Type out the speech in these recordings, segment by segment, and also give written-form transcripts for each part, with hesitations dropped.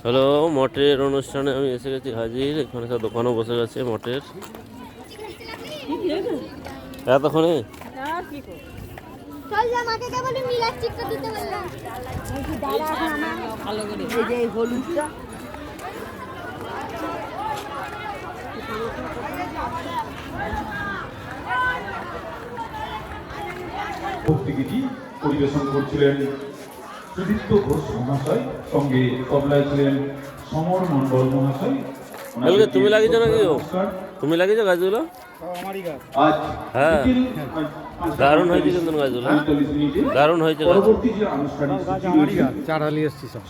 Hello, মঠের অনুষ্ঠানে আমি এসে গেছি হাজির। এখানে সব দোকানও বসে গেছে মঠের। এতক্ষণে ভক্তিগীতি পরিবেশন করছিলেন সুদীপ্ত ঘোষ মহাশয়, সঙ্গে তবলায় ছিলেন সমর মণ্ডল মহাশয়। তুমি লাগিয়েছো নাকি? তুমি লাগিয়েছো গাছগুলো? আজ হ্যাঁ, দারুণ হয়েছে কিন্তু গাছগুলো, দারুণ হয়েছে। পরবর্তী যে আনুষ্ঠানিক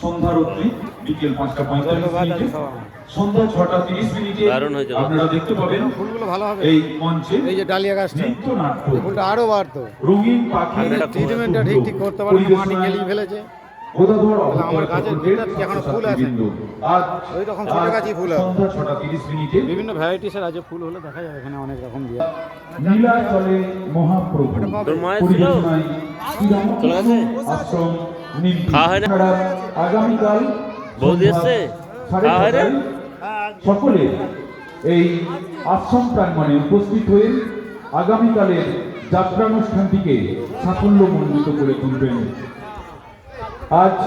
সন্ধ্যারত্রি বিকেল 5:45, সন্ধ্যা 6:30 দারুণ হয়েছে। আপনারা দেখতে পাবেন ফুলগুলো ভালো হবে এই মঞ্চে এই যে ডালিয়া গাছটা নৃত্যনাট্য, ফুলটা আরো বাড়তো। রঙিন পাখি ট্রিটমেন্টটা ঠিক করতে পারে না, মাটি গেলিয়ে ফেলেছে। আমার গাছের ভিতরে এখনো ফুল আছে, ওই রকম ছোট গাছই ফুল আছে। সন্ধ্যা 6:30 বিভিন্ন ভ্যারাইটিসের আছে ফুল, হলে দেখা যাবে এখানে অনেক রকম দিয়ে। নীলাচলে মহাপ্রভু তোর মায়ের ছিল চলে গেছে, আশ্রম নিম্ন খাওয়া হয় না? আগামীকাল বৌদি এসছে, খাওয়া হয় না? সকলে এই আশ্রম প্রাঙ্গণে উপস্থিত হয়ে আগামীকালের যাত্রানুষ্ঠানটিকে সাফল্যমণ্ডিত করে তুলবেন। আজ